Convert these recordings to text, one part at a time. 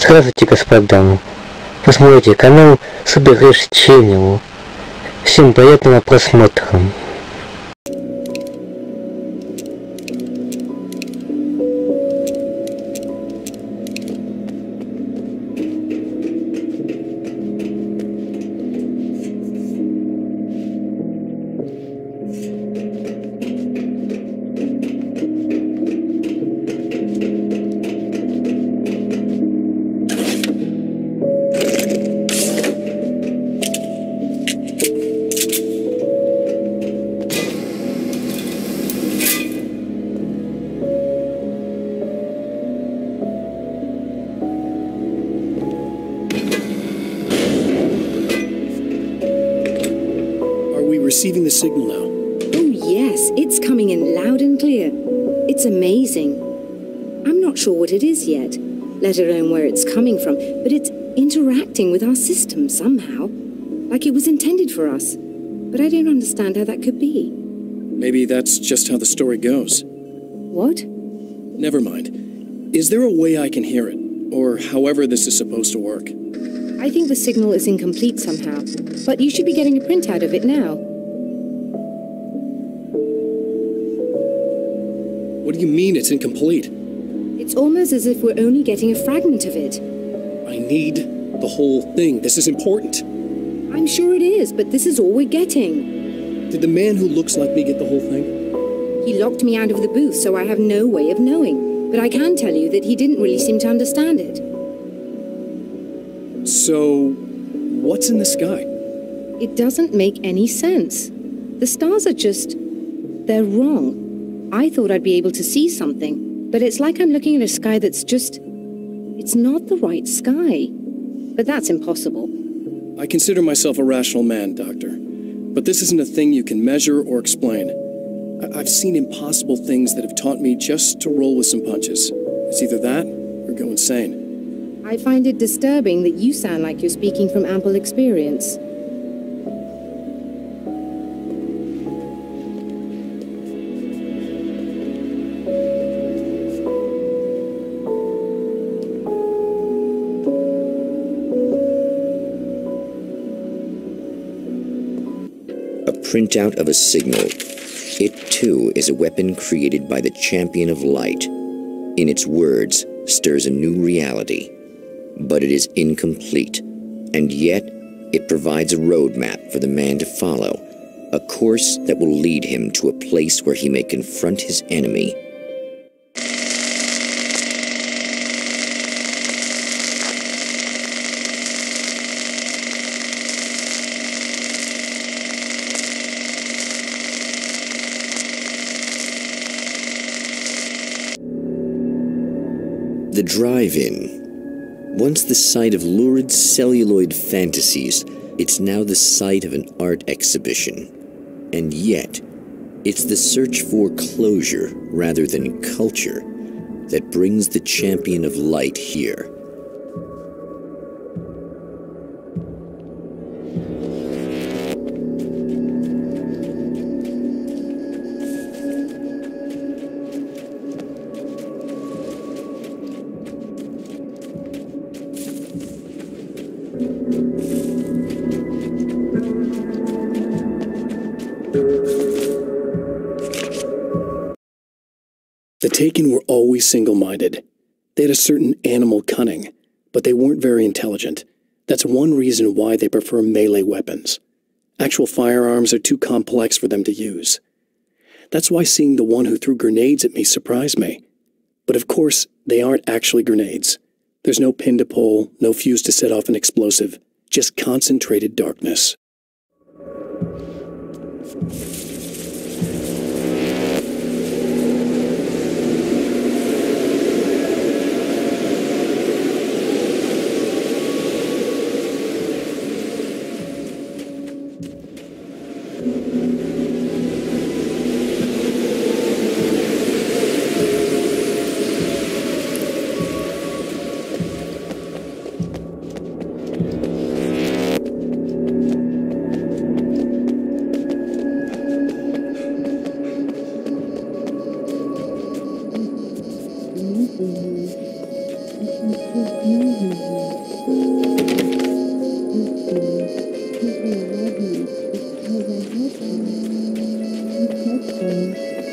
Здравствуйте, господа. Вы смотрите канал События. Всем приятного просмотра. Receiving the signal now. Oh yes, it's coming in loud and clear. It's amazing. I'm not sure what it is yet, let alone where it's coming from, but it's interacting with our system somehow, like it was intended for us. But I don't understand how that could be. Maybe that's just how the story goes. What? Never mind. Is there a way I can hear it? Or however this is supposed to work? I think the signal is incomplete somehow, but you should be getting a printout of it now. What do you mean it's incomplete? It's almost as if we're only getting a fragment of it. I need the whole thing. This is important. I'm sure it is, but this is all we're getting. Did the man who looks like me get the whole thing? He locked me out of the booth, so I have no way of knowing. But I can tell you that he didn't really seem to understand it. So, what's in the sky? It doesn't make any sense. The stars are just... they're wrong. I thought I'd be able to see something, but it's like I'm looking at a sky that's just... it's not the right sky. But that's impossible. I consider myself a rational man, Doctor. But this isn't a thing you can measure or explain. I've seen impossible things that have taught me just to roll with some punches. It's either that, or go insane. I find it disturbing that you sound like you're speaking from ample experience. Printout of a signal. It, too, is a weapon created by the champion of light. In its words, stirs a new reality. But it is incomplete, and yet it provides a roadmap for the man to follow, a course that will lead him to a place where he may confront his enemy. The drive-in. Once the site of lurid celluloid fantasies, it's now the site of an art exhibition. And yet, it's the search for closure rather than culture that brings the champion of light here. The Taken were always single-minded. They had a certain animal cunning, but they weren't very intelligent. That's one reason why they prefer melee weapons. Actual firearms are too complex for them to use. That's why seeing the one who threw grenades at me surprised me. But of course, they aren't actually grenades. There's no pin to pull, no fuse to set off an explosive, just concentrated darkness.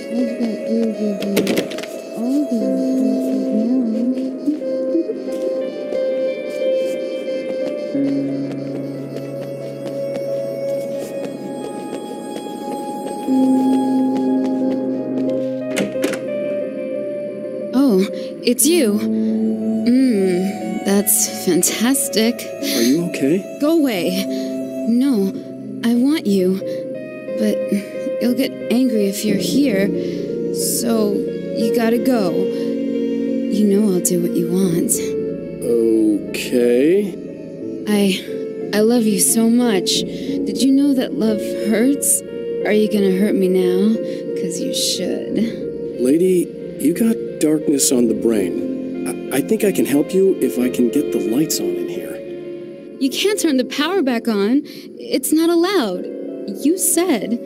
I've got you give you all the answers now. Oh, it's you. That's fantastic. Are you okay? Go away. No, I want you. But you'll get angry if you're here. So you gotta go. You know I'll do what you want. Okay. I love you so much. Did you know that love hurts? Are you gonna hurt me now? 'Cause you should. Lady, you got darkness on the brain. I think I can help you if I can get the lights on in here. You can't turn the power back on. It's not allowed. You said.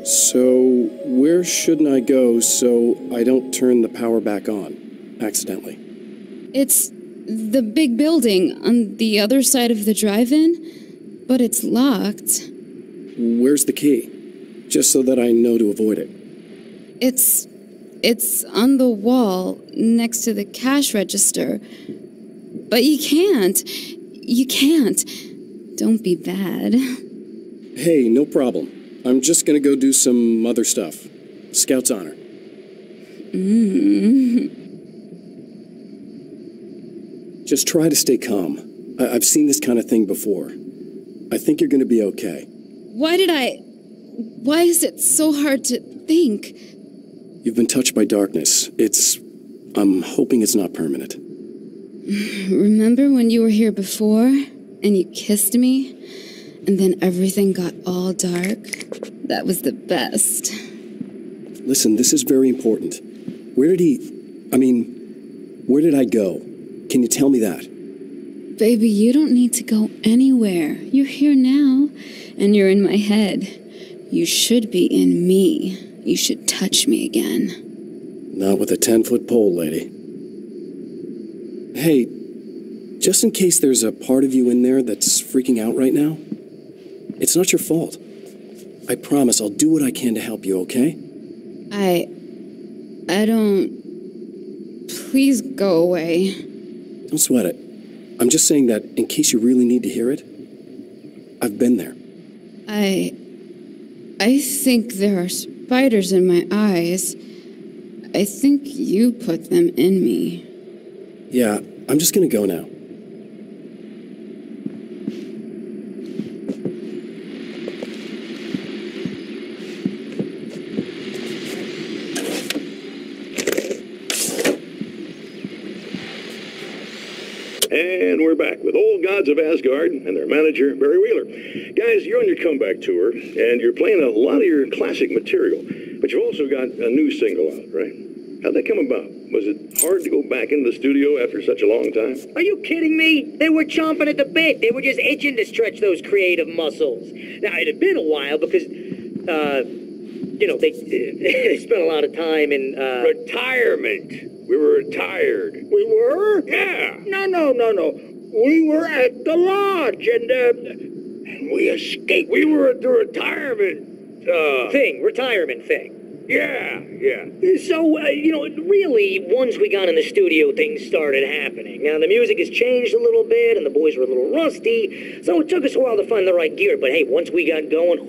So, where shouldn't I go so I don't turn the power back on accidentally? It's the big building on the other side of the drive-in, but it's locked. Where's the key? Just so that I know to avoid it. It's on the wall next to the cash register. But you can't. You can't. Don't be bad. Hey, no problem. I'm just gonna go do some other stuff. Scout's honor. Just try to stay calm. I've seen this kind of thing before. I think you're gonna be okay. Why is it so hard to think? You've been touched by darkness. I'm hoping it's not permanent. Remember when you were here before and you kissed me? And then everything got all dark? That was the best. Listen, this is very important. Where did I go? Can you tell me that? Baby, you don't need to go anywhere. You're here now, and you're in my head. You should be in me. You should touch me again. Not with a 10-foot pole, lady. Hey, just in case there's a part of you in there that's freaking out right now, it's not your fault. I promise I'll do what I can to help you, okay? I don't... Please go away. Don't sweat it. I'm just saying that in case you really need to hear it, I've been there. I think there are spiders in my eyes. I think you put them in me. Yeah, I'm just gonna go now. And we're back with Old Gods of Asgard and their manager, Barry Wheeler. Guys, you're on your comeback tour, and you're playing a lot of your classic material, but you've also got a new single out, right? How'd that come about? Was it hard to go back into the studio after such a long time? Are you kidding me? They were chomping at the bit. They were just itching to stretch those creative muscles. Now, it had been a while because, they spent a lot of time in, Retirement. We were retired. We were? Yeah. No. We were at the lodge, and we escaped. We were at the retirement, retirement thing. Yeah. So, really, once we got in the studio, things started happening. Now, the music has changed a little bit, and the boys were a little rusty, so it took us a while to find the right gear. But hey, once we got going,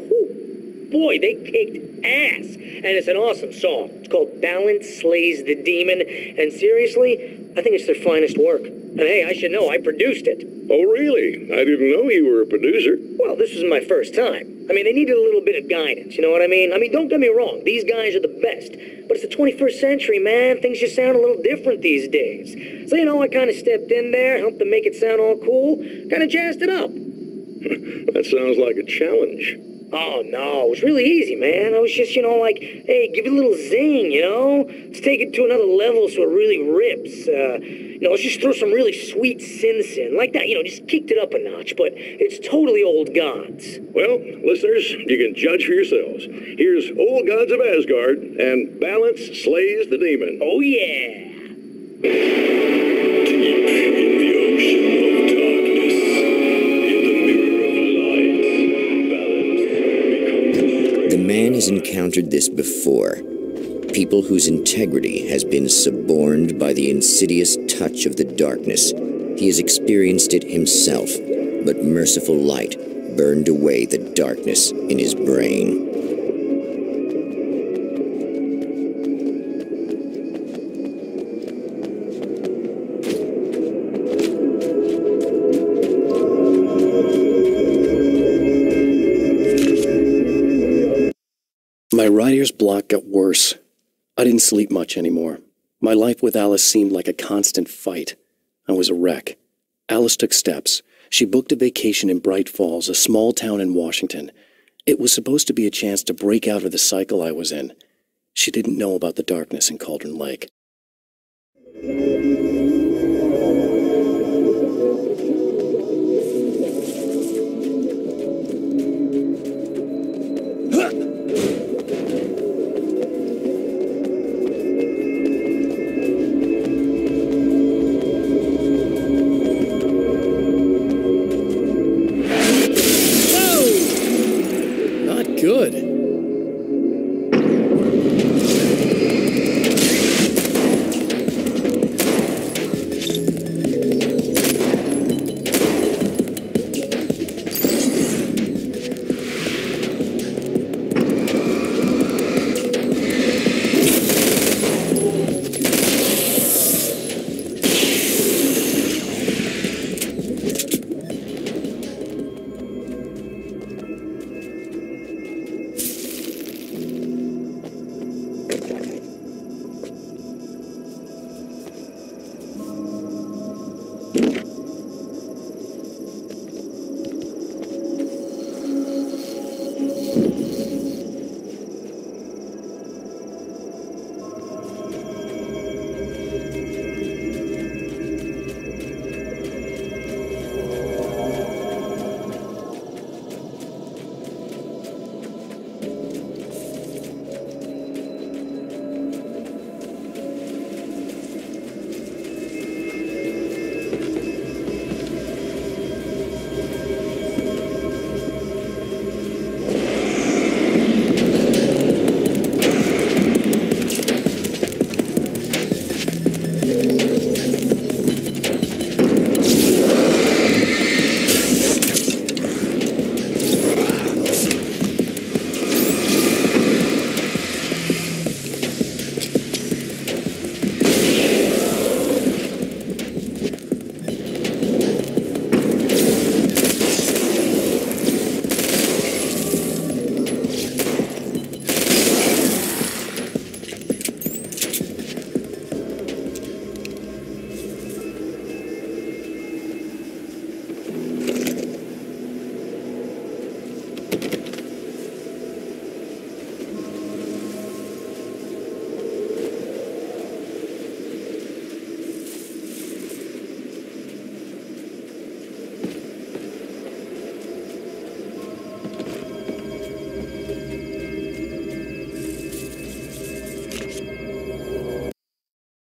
boy, they kicked ass. And it's an awesome song. It's called Balance Slays the Demon. And seriously, I think it's their finest work. And hey, I should know, I produced it. Oh, really? I didn't know you were a producer. Well, this was my first time. I mean, they needed a little bit of guidance, you know what I mean? I mean, don't get me wrong, these guys are the best. But it's the 21st century, man. Things just sound a little different these days. So, I kind of stepped in there, helped them make it sound all cool, kind of jazzed it up. That sounds like a challenge. Oh, no, it was really easy, man. I was just, hey, give it a little zing, Let's take it to another level so it really rips. Let's just throw some really sweet synths in. Like that, just kicked it up a notch. But it's totally Old Gods. Well, listeners, you can judge for yourselves. Here's Old Gods of Asgard and Balance Slays the Demon. Oh, yeah. Deep in the ocean of darkness, in the mirror of light, balance becomes The man has encountered this before. People whose integrity has been suborned by the insidious touch of the darkness. He has experienced it himself, but merciful light burned away the darkness in his brain. My writer's block got worse. I didn't sleep much anymore. My life with Alice seemed like a constant fight. I was a wreck. Alice took steps. She booked a vacation in Bright Falls, a small town in Washington. It was supposed to be a chance to break out of the cycle I was in. She didn't know about the darkness in Cauldron Lake.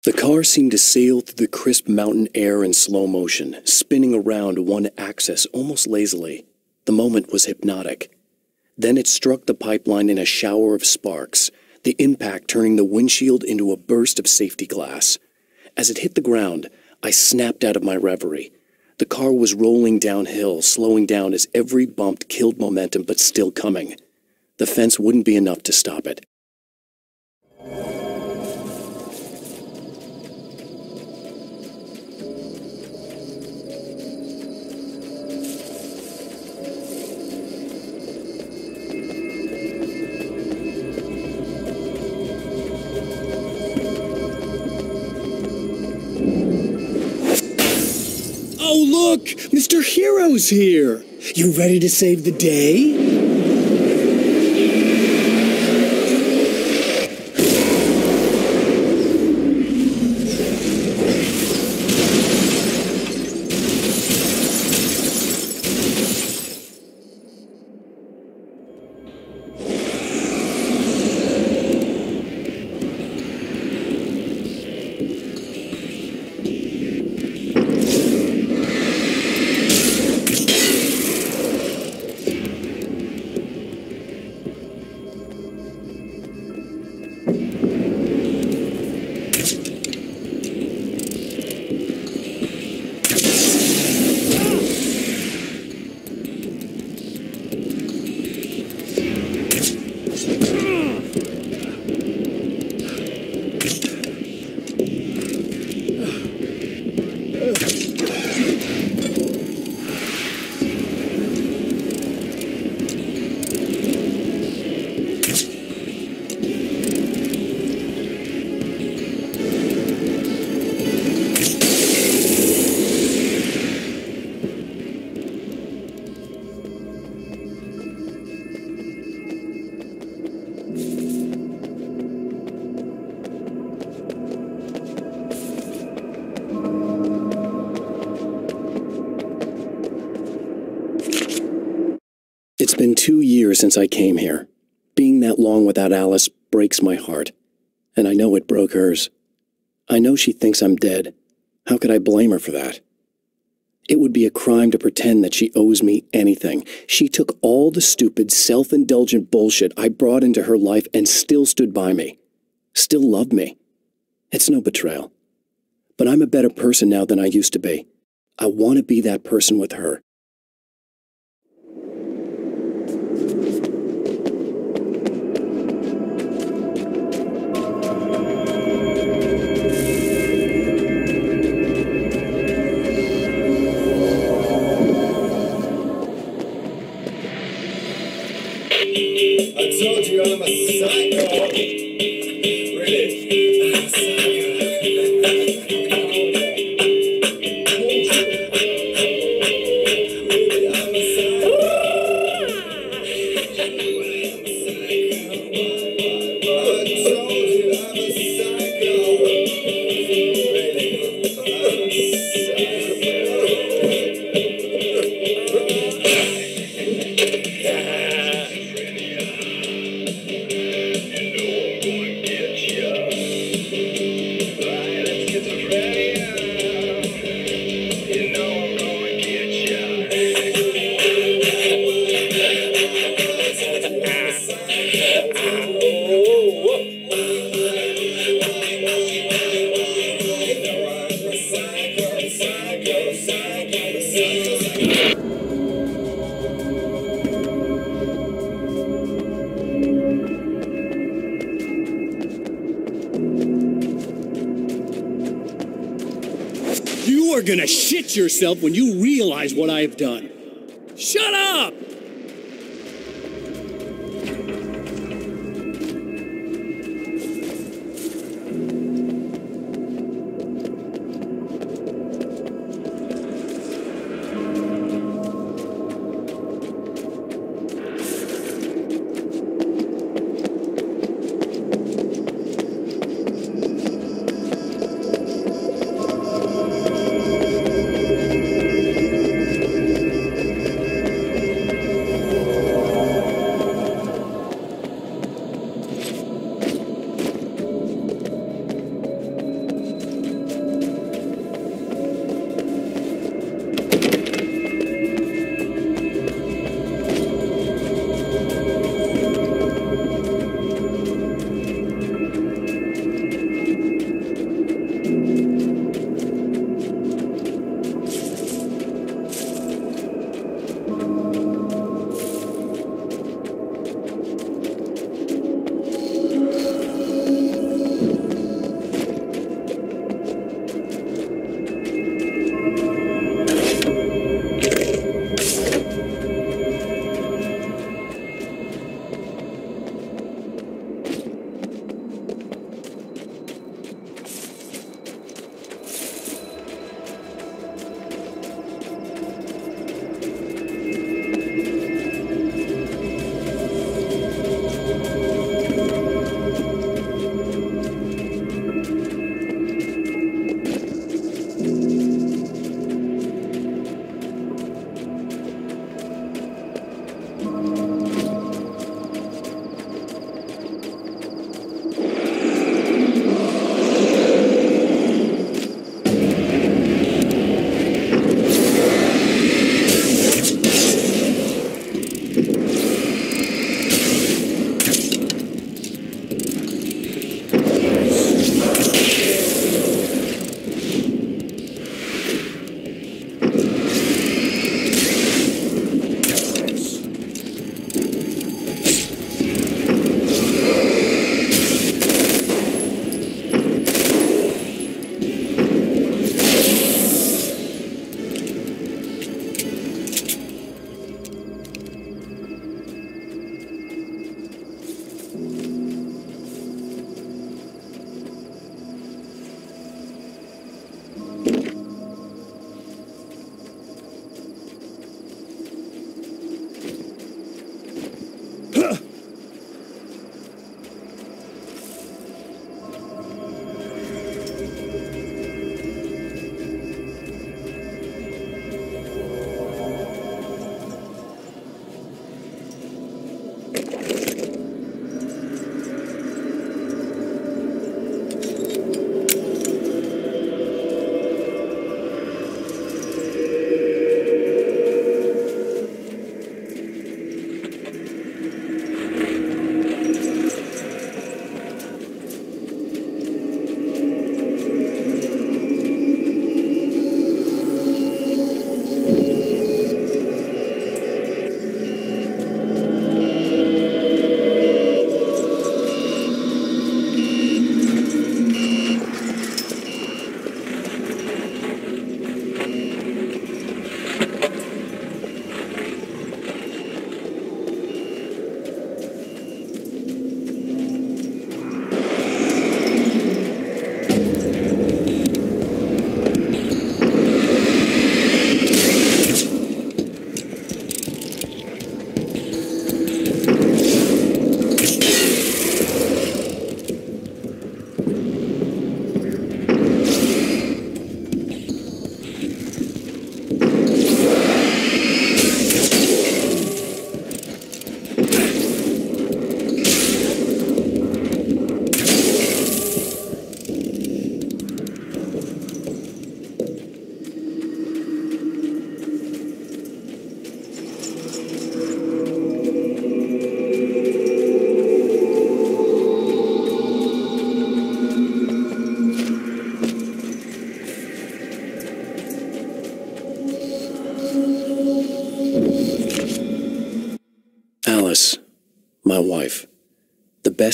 The car seemed to sail through the crisp mountain air in slow motion, spinning around one axis almost lazily. The moment was hypnotic. Then it struck the pipeline in a shower of sparks, the impact turning the windshield into a burst of safety glass. As it hit the ground, I snapped out of my reverie. The car was rolling downhill, slowing down as every bump killed momentum but still coming. The fence wouldn't be enough to stop it. Oh, look! Mr. Hero's here! You ready to save the day? been 2 years since I came here. Being that long without Alice breaks my heart. And I know it broke hers. I know she thinks I'm dead. How could I blame her for that? It would be a crime to pretend that she owes me anything. She took all the stupid, self-indulgent bullshit I brought into her life and still stood by me. Still loved me. It's no betrayal. But I'm a better person now than I used to be. I want to be that person with her. I told you I'm a psycho. Really? I'm a psycho. You are gonna shit yourself when you realize what I have done. Shut up!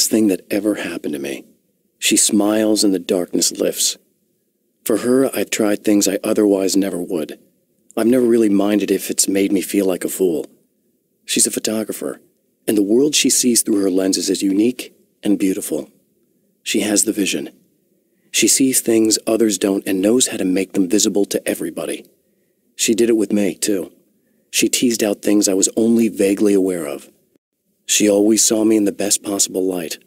best thing that ever happened to me. She smiles and the darkness lifts. For her, I've tried things I otherwise never would. I've never really minded if it's made me feel like a fool. She's a photographer, and the world she sees through her lenses is unique and beautiful. She has the vision. She sees things others don't and knows how to make them visible to everybody. She did it with me, too. She teased out things I was only vaguely aware of. She always saw me in the best possible light.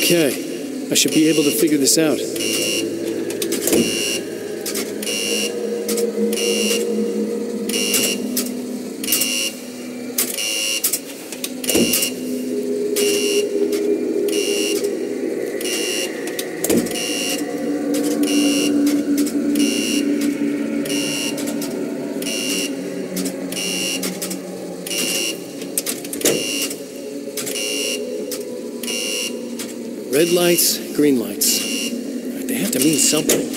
Okay, I should be able to figure this out. Red lights, green lights. They have to mean something.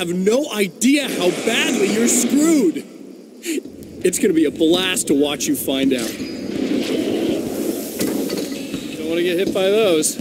have no idea how badly you're screwed. It's gonna be a blast to watch you find out. Don't want to get hit by those.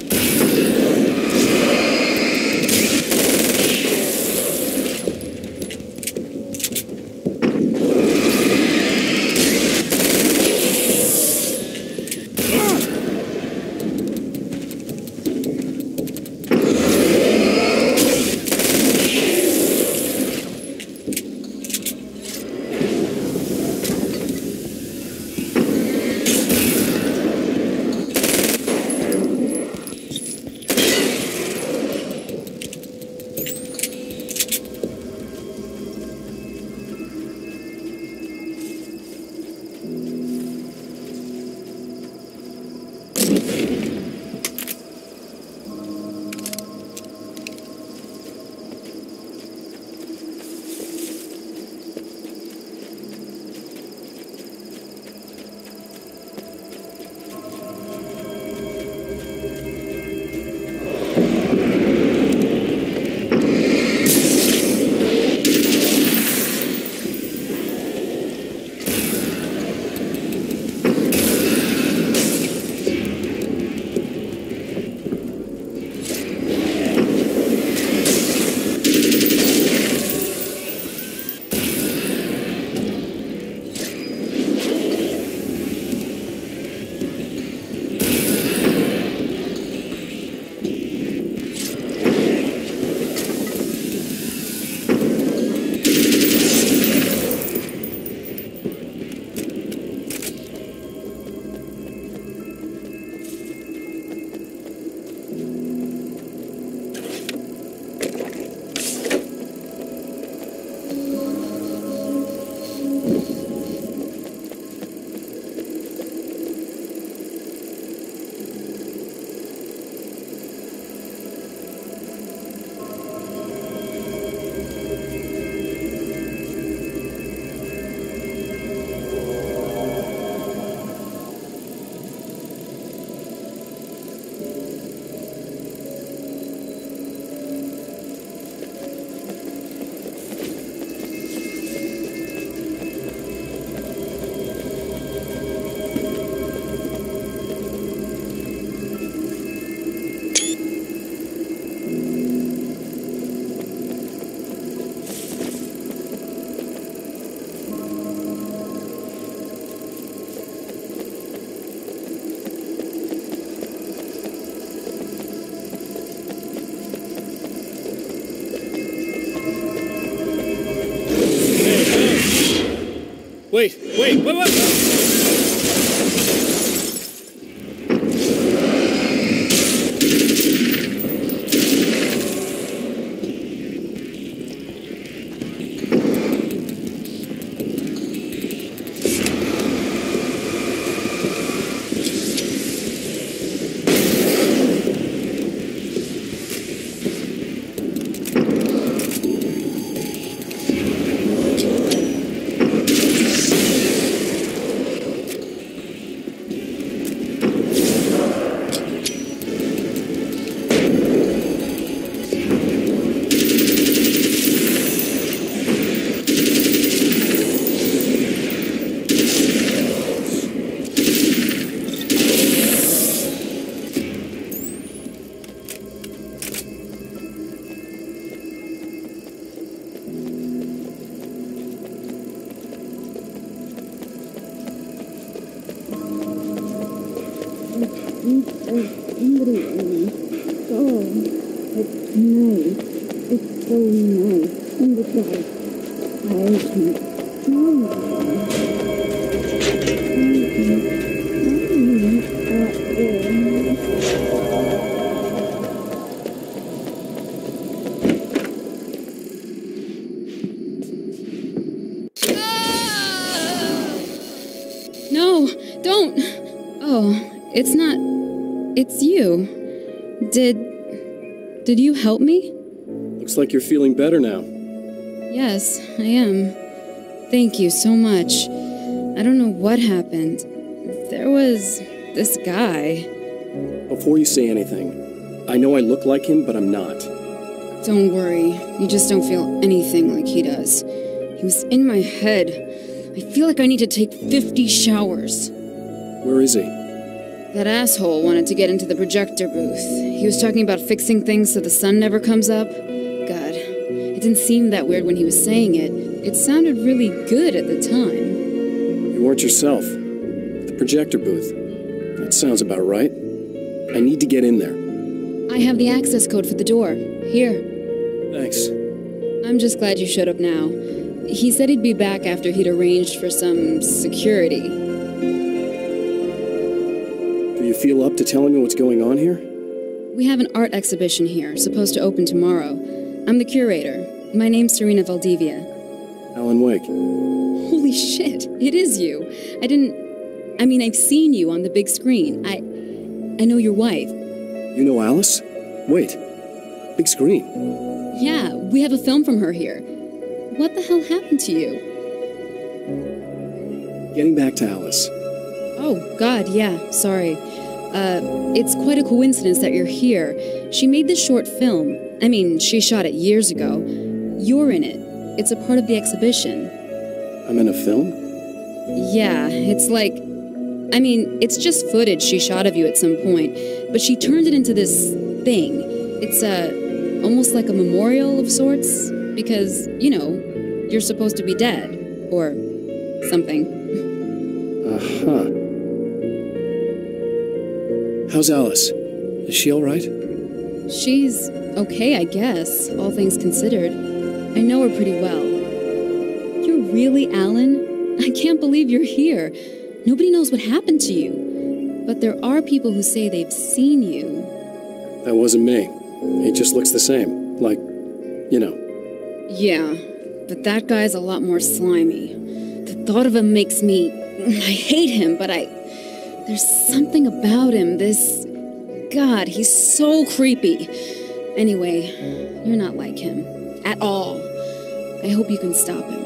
Wait. No, don't! Oh, it's not... It's you. Did you help me? Looks like you're feeling better now. Yes, I am. Thank you so much. I don't know what happened. There was this guy. Before you say anything, I know I look like him, but I'm not. Don't worry, you just don't feel anything like he does. He was in my head. I feel like I need to take 50 showers. Where is he? That asshole wanted to get into the projector booth. He was talking about fixing things so the sun never comes up. God, it didn't seem that weird when he was saying it. It sounded really good at the time. You weren't yourself. The projector booth. That sounds about right. I need to get in there. I have the access code for the door. Here. Thanks. I'm just glad you showed up now. He said he'd be back after he'd arranged for some security. Do you feel up to telling me what's going on here? We have an art exhibition here, supposed to open tomorrow. I'm the curator. My name's Serena Valdivia. Alan Uwaick. Holy shit, it is you. I've seen you on the big screen. I know your wife. You know Alice? Wait. Big screen. Yeah, we have a film from her here. What the hell happened to you? Getting back to Alice. Oh, God, yeah, sorry. It's quite a coincidence that you're here. She made this short film. She shot it years ago. You're in it. It's a part of the exhibition. I'm in a film? Yeah, it's like... it's just footage she shot of you at some point, but she turned it into this thing. It's, almost like a memorial of sorts, because, you're supposed to be dead, or something. Uh-huh. How's Alice? Is she all right? She's okay, I guess, all things considered. I know her pretty well. You're really Alan? I can't believe you're here. Nobody knows what happened to you. But there are people who say they've seen you. That wasn't me. He just looks the same. Like, Yeah, but that guy's a lot more slimy. The thought of him makes me... I hate him, but there's something about him, God, he's so creepy. Anyway, you're not like him. At all. I hope you can stop him.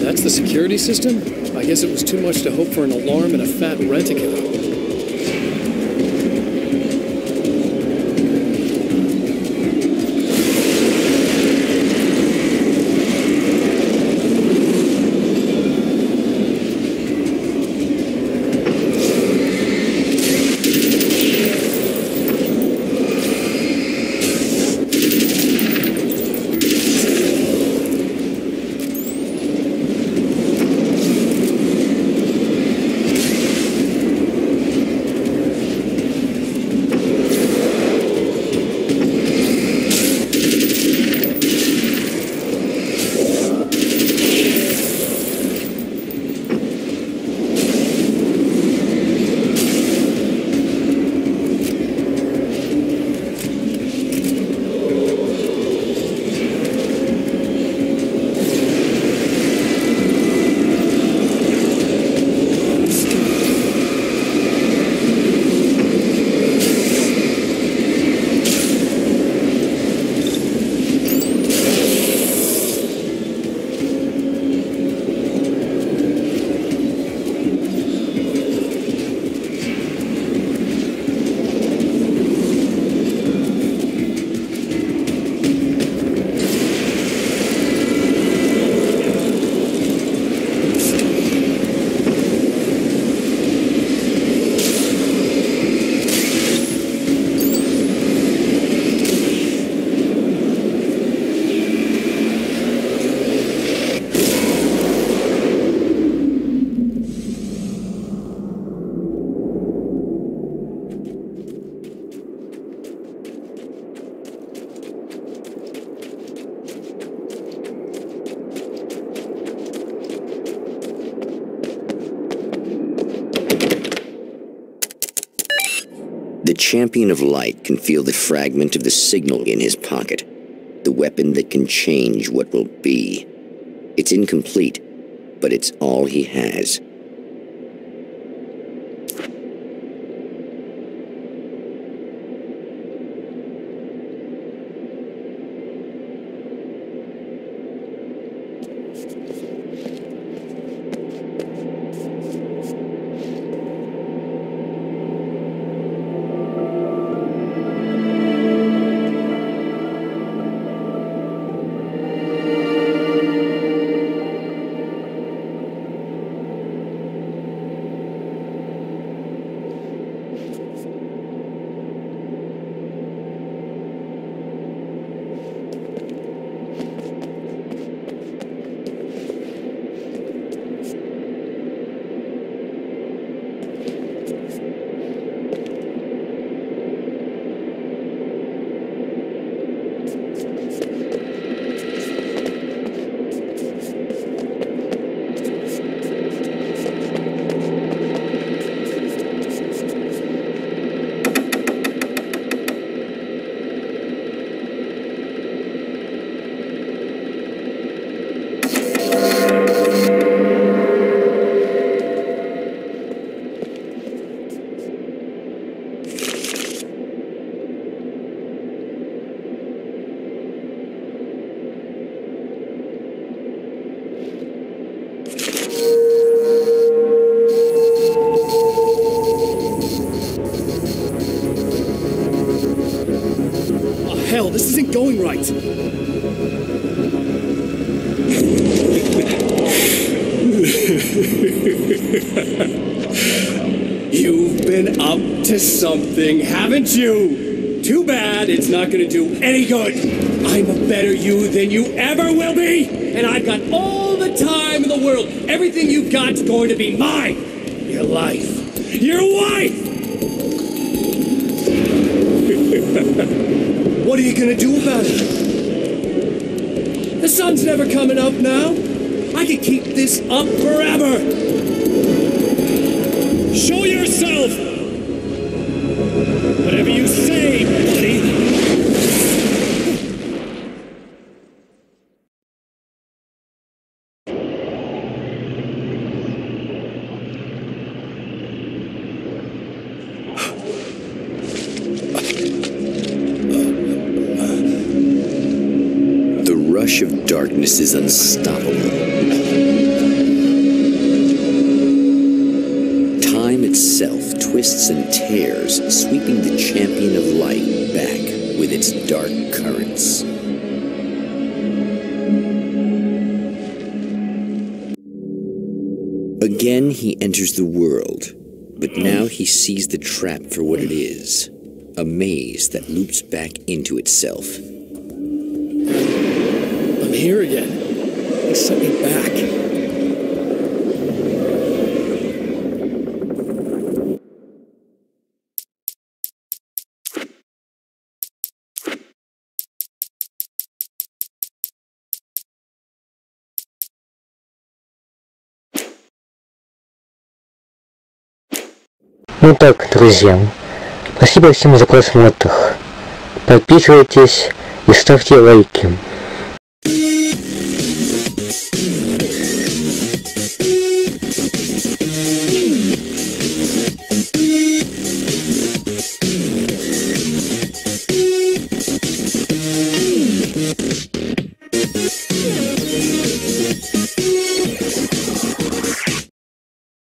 That's the security system? I guess it was too much to hope for an alarm and a fat rent-a-car. The champion of light can feel the fragment of the signal in his pocket, the weapon that can change what will be. It's incomplete, but it's all he has. Hell, this isn't going right. You've been up to something, haven't you? Too bad it's not gonna do any good. I'm a better you than you ever will be, and I've got all the time in the world. Everything you've got's going to be mine. Your life. Your wife! What are you gonna do about it? The sun's never coming up now. I can keep this up forever. Show yourself! Whatever you say, buddy. The rush of darkness is unstoppable. Time itself twists and tears, sweeping the champion of light back with its dark currents. Again he enters the world, but now he sees the trap for what it is, a maze that loops back into itself. I'm here again. They sent me back. Ну так, друзья, спасибо всем за просмотр. Подписывайтесь и ставьте лайки.